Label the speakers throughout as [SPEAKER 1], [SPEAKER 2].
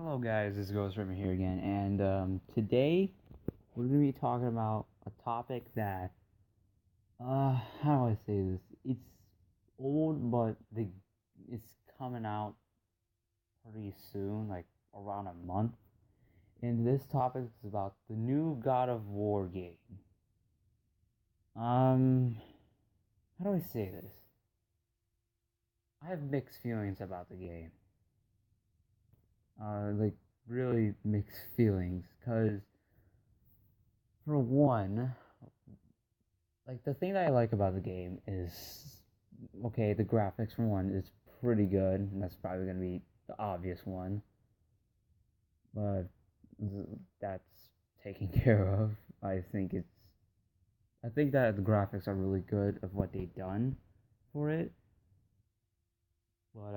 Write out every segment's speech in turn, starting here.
[SPEAKER 1] Hello, guys. This is GhostRaven here again, and today we're gonna be talking about a topic that, how do I say this? It's old, but it's coming out pretty soon, like around a month. And this topic is about the new God of War game. Um, how do I say this? I have mixed feelings about the game. Like really mixed feelings, cause for one. Like the thing that I like about the game is okay, the graphics for one is pretty good, and that's probably gonna be the obvious one, but that's taken care of. I think it's I think that the graphics are really good of what they've done for it, but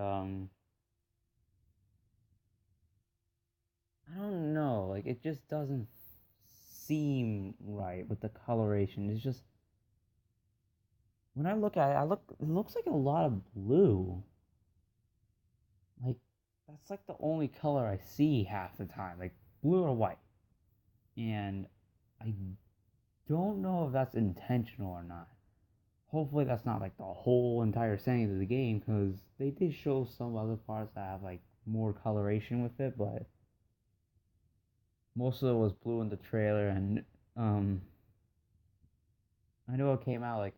[SPEAKER 1] I don't know, like it just doesn't seem right with the coloration. It's just when I look at it, it looks like a lot of blue. Like that's like the only color I see half the time, like blue or white. And I don't know if that's intentional or not. Hopefully that's not like the whole entire setting of the game, because they did show some other parts that have like more coloration with it, but most of it was blue in the trailer. And um I know it came out like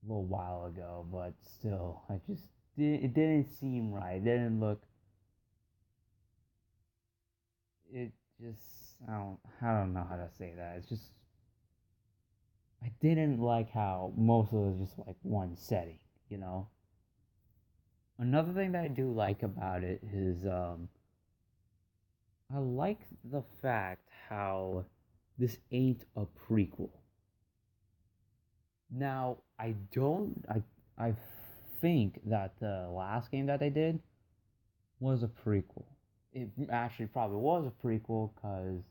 [SPEAKER 1] a little while ago, but still, it didn't seem right. It didn't look. It just I don't know how to say that. It's just I didn't like how most of it was just like one setting, you know. Another thing that I do like about it is I like the fact how this ain't a prequel. Now I think that the last game that they did was a prequel. It actually probably was a prequel because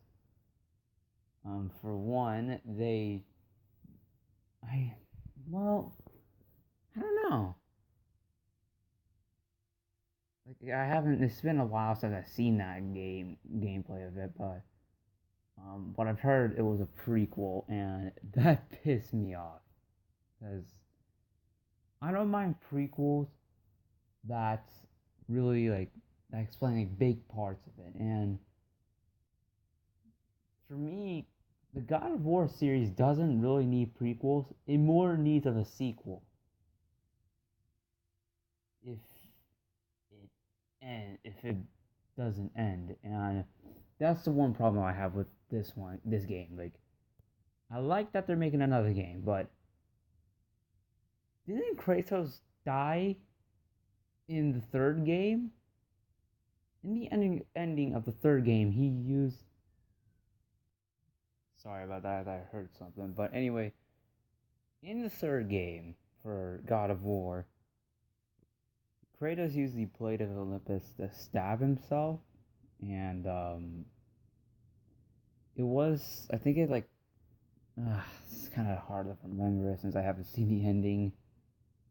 [SPEAKER 1] for one I well I don't know. Like I haven't. It's been a while since I've seen that gameplay of it, but what I've heard, it was a prequel, and that pissed me off because I don't mind prequels that's really like that explain like big parts of it. And for me, the God of War series doesn't really need prequels. It more needs of a sequel. If if it doesn't end, and that's the one problem I have with this game. Like, I like that they're making another game, but didn't Kratos die in the third game? In the ending of the third game, he used. Sorry about that. I heard something, but anyway, in the third game for God of War, Kratos used the Blade of Olympus to stab himself, and it was I think it like it's kind of hard to remember since I haven't seen the ending,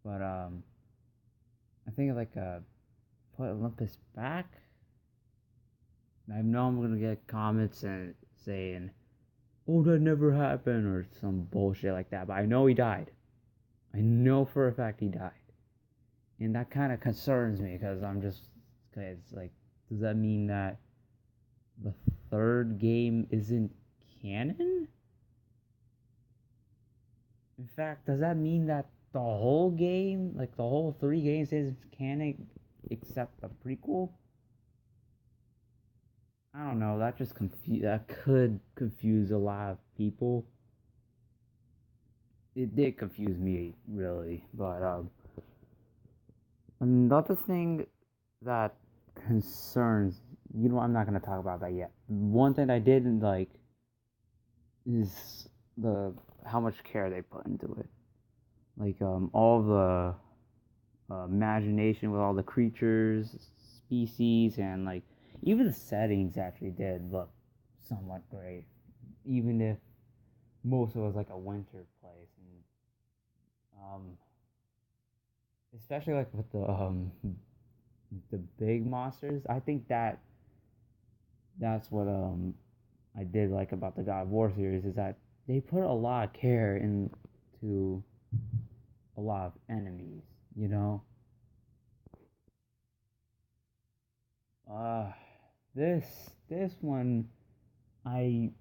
[SPEAKER 1] but I think like put Olympus back. I know I'm gonna get comments and saying, "Oh, that never happened" or some bullshit like that, but I know he died. I know for a fact he died, and that kind of concerns me because cause like, does that mean that the third game isn't canon? In fact, does that mean that the whole game, like the whole three games, is canon except the prequel? I don't know. That could confuse a lot of people. It did confuse me really, but another thing that concerns I'm not gonna talk about that yet. One thing I didn't like is the how much care they put into it. Like all the imagination with all the creatures, species, and like even the settings actually did look somewhat great, even if most of it was like a winter place. And especially like with the the big monsters. I think that's what I did like about the God of War series is that they put a lot of care into a lot of enemies. You know, uh, this this one I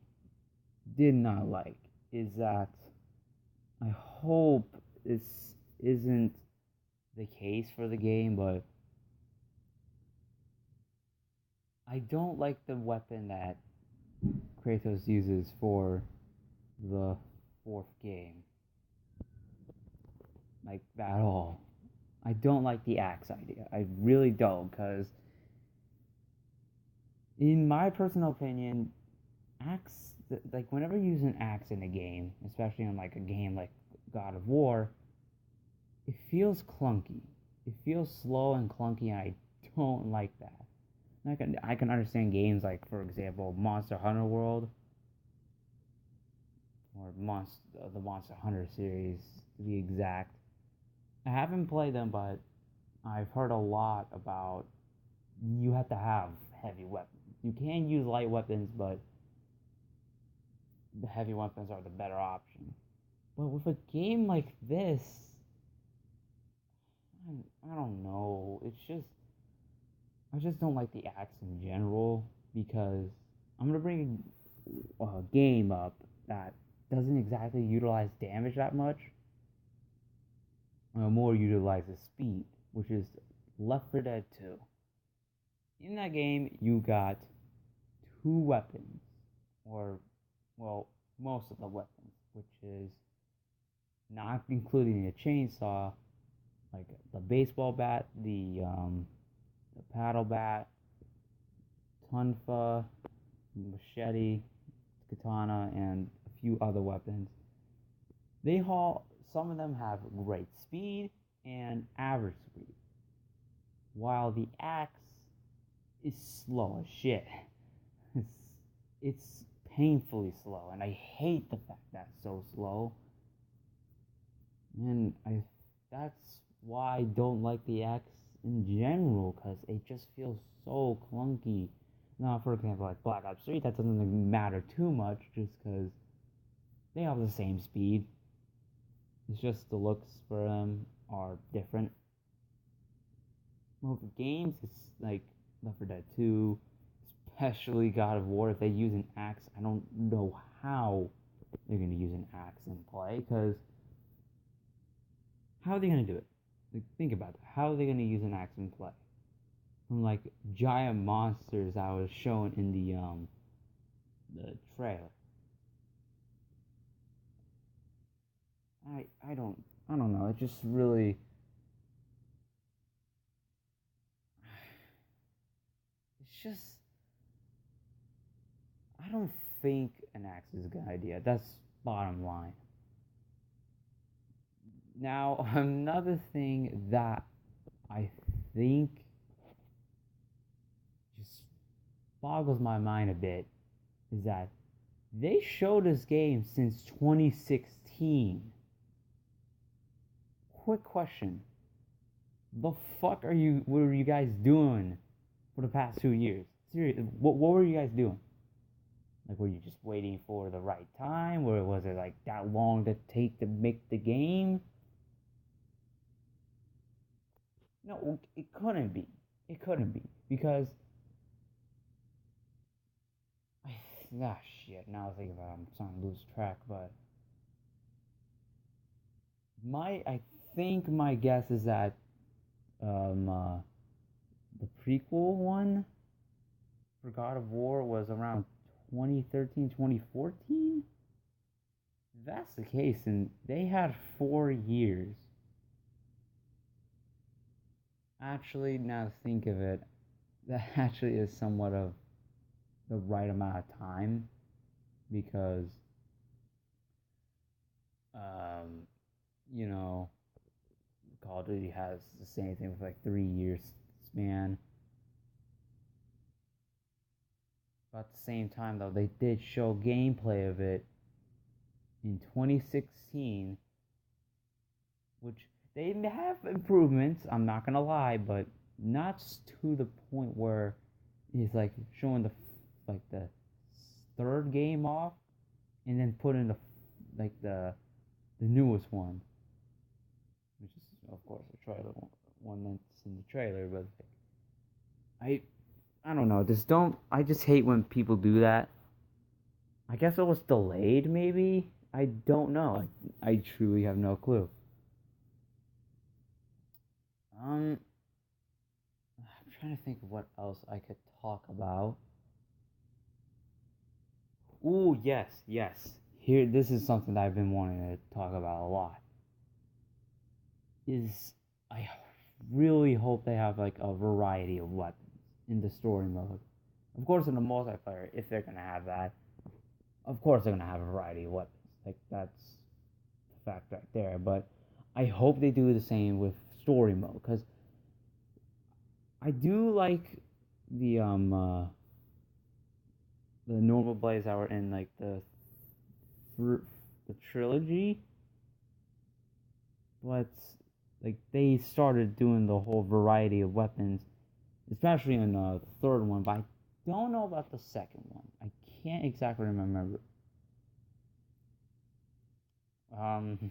[SPEAKER 1] did not like is that I hope this isn't the case for the game, but I don't like the weapon that Kratos uses for the fourth game, like at all. I don't like the axe idea. I really don't, because in my personal opinion, axe like whenever you use an axe in a game, especially in like a game like God of War, it feels clunky. It feels slow and clunky, and I don't like that. I can understand games like, for example, Monster Hunter World or the Monster Hunter series to be exact. I haven't played them, but I've heard a lot about you have to have heavy weapons. You can use light weapons, but the heavy weapons are the better option. But with a game like this, I don't know. I just don't like the axe in general because I'm gonna bring a game up that doesn't exactly utilize damage that much, more utilizes speed, which is Left 4 Dead 2. In that game, you got two weapons, or, well, most of the weapons, which is not including a chainsaw, like the baseball bat, the paddle bat, tonfa, machete, katana, and a few other weapons. They all, some of them have great speed and average speed, while the axe is slow as shit. It's it's painfully slow, and I hate the fact that it's so slow. And I that's why I don't like the axe in general, because it just feels so clunky. Now, for example, like Black Ops 3, that doesn't matter too much, just because they have the same speed. It's just the looks for them are different. Well, for games, it's like Left 4 Dead 2, especially God of War. If they use an axe, I don't know how they're going to use an axe in play, because how are they going to do it? Like, think about it. How are they going to use an axe in play? From like giant monsters that was shown in the trailer. I don't know. It just really it's just I don't think an axe is a good idea. That's bottom line. Now, another thing that I think just boggles my mind a bit is that they showed this game since 2016. Quick question. The fuck what are you guys doing for the past 2 years? Seriously, what were you guys doing? Like, were you just waiting for the right time? Or was it like that long to take to make the game? No, it couldn't be. It couldn't be. Because, ah, shit, now I think about it, I'm starting to lose track, but I think my guess is that, um, uh, the prequel one for God of War was around 2013, 2014? If that's the case, and they had 4 years. Actually, now to think of it, that actually is somewhat of the right amount of time because, um, you know, Call of Duty has the same thing with like 3 years span. But at the same time, though, they did show gameplay of it in 2016, which they have improvements. I'm not gonna lie, but not to the point where he's like showing the third game off and then putting the newest one, which is of course the trailer one that's in the trailer. But I I don't know. I just hate when people do that. I guess it was delayed, maybe. I don't know. I truly have no clue. Um, I'm trying to think of what else I could talk about. Ooh, yes, yes. Here, this is something that I've been wanting to talk about a lot. Is I really hope they have like a variety of weapons in the story mode. Of course, in the multiplayer, if they're gonna have that, of course they're gonna have a variety of weapons. Like that's a fact right there. But I hope they do the same with story mode because I do like the um uh, the normal blades that were in like the trilogy, but like they started doing the whole variety of weapons, especially in the third one. But I don't know about the second one. I can't exactly remember. Um,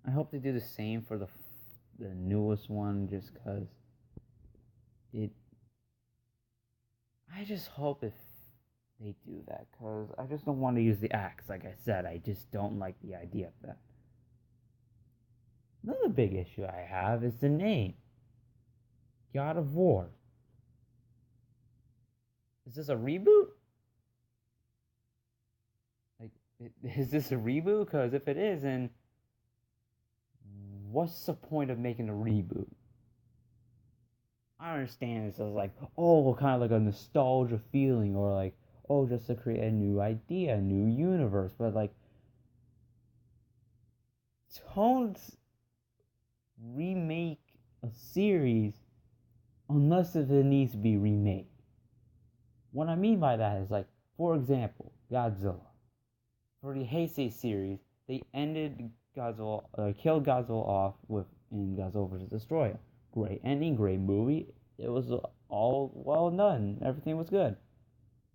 [SPEAKER 1] I hope they do the same for the newest one, just cause it. I just hope if they do that, cause I just don't want to use the axe. Like I said, I just don't like the idea of that. Another big issue I have is the name, God of War. Is this a reboot? Like, is this a reboot? Because if it is, then what's the point of making a reboot? I understand it's like, oh, kind of like a nostalgia feeling, or like, oh, just to create a new idea, a new universe. But like, don't remake a series unless if it needs to be remade. What I mean by that is like, for example, Godzilla. For the Heisei series, they ended Godzilla, killed Godzilla off in Godzilla vs. Destroyer. Great ending, great movie. It was all well done. Everything was good.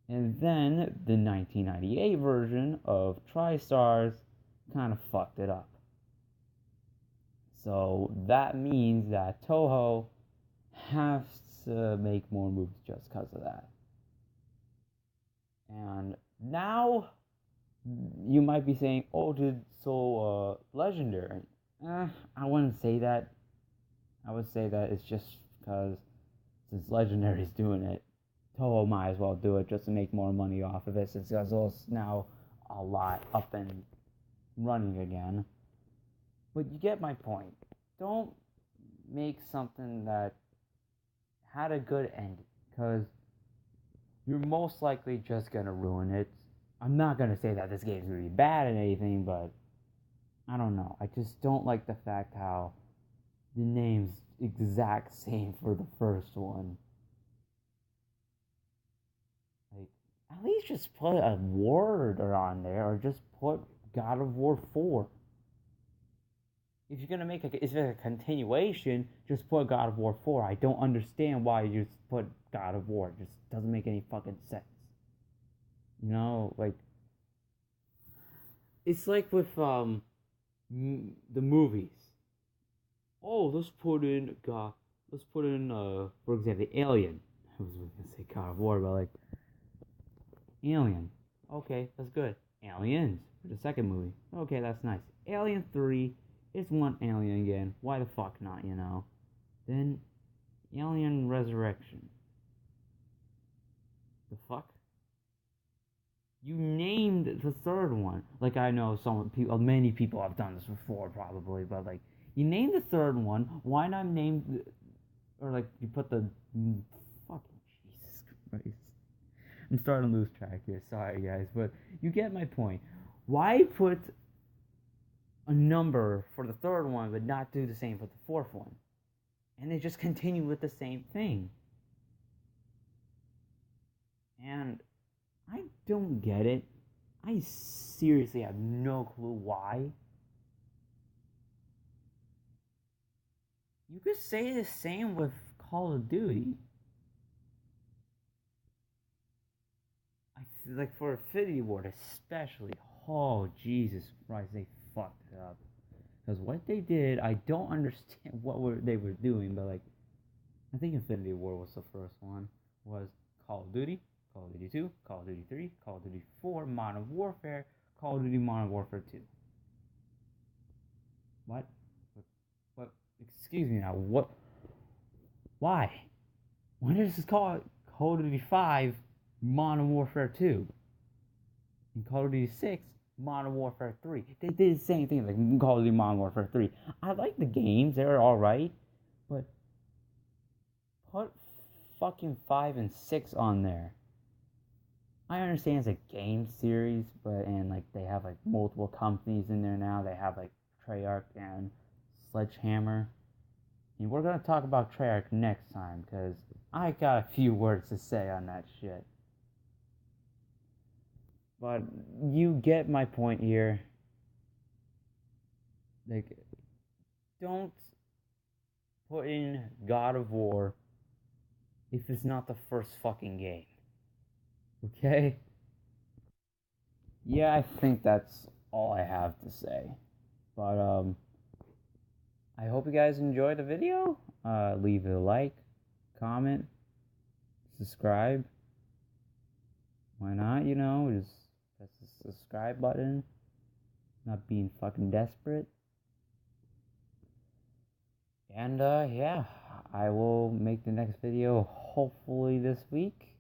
[SPEAKER 1] And then the 1998 version of TriStars kind of fucked it up. So that means that Toho has to make more movies just because of that. And now you might be saying, "Oh, dude, so legendary." I wouldn't say that. I would say that it's just because since Legendary's doing it, Toho might as well do it just to make more money off of it since Godzilla's now a lot up and running again. But you get my point. Don't make something that had a good ending because you're most likely just gonna ruin it. I'm not gonna say that this game's gonna be bad and anything, but I don't know. I just don't like the fact how the name's exact same for the first one. Like, at least just put a word on there, or just put God of War 4. If you're gonna make it's a continuation, just put God of War 4. I don't understand why you just put God of War. It just doesn't make any fucking sense. You know, like it's like with the movies. Oh, let's put in God. Let's put in for example, Alien. I was gonna say God of War, but like Alien. Okay, that's good. Aliens for the second movie. Okay, that's nice. Alien 3. It's one alien again. Why the fuck not, you know? Then Alien Resurrection. The fuck? You named the third one. Like I know many people have done this before probably, but like you named the third one. Why not name or like you put the fucking Jesus Christ? I'm starting to lose track here. Sorry guys, but you get my point. Why put a number for the third one, but not do the same for the fourth one? And they just continue with the same thing. And I don't get it. I seriously have no clue why. You could say the same with Call of Duty. Like for Infinity Ward especially. Oh Jesus Christ, they fucked it up. Because what they did, I don't understand what they were doing, but like I think Infinity War was the first one. Was Call of Duty, Call of Duty 2, Call of Duty 3, Call of Duty 4, Modern Warfare, Call of Duty Modern Warfare 2. What? What? Excuse me now. What? Why? Why does this call Call of Duty 5 Modern Warfare 2? And Call of Duty 6 Modern Warfare 3. They did the same thing like Call of Duty Modern Warfare 3. I like the games, they're alright, but put fucking 5 and 6 on there. I understand it's a game series, but and like they have like multiple companies in there now. They have like Treyarch and Sledgehammer. And we're gonna talk about Treyarch next time because I got a few words to say on that shit. But you get my point here. Like, don't put in God of War if it's not the first fucking game. Okay? Yeah, I think that's all I have to say. But I hope you guys enjoyed the video. Leave a like, comment, subscribe. Why not? Just press the subscribe button. Not being fucking desperate. And yeah, I will make the next video hopefully this week.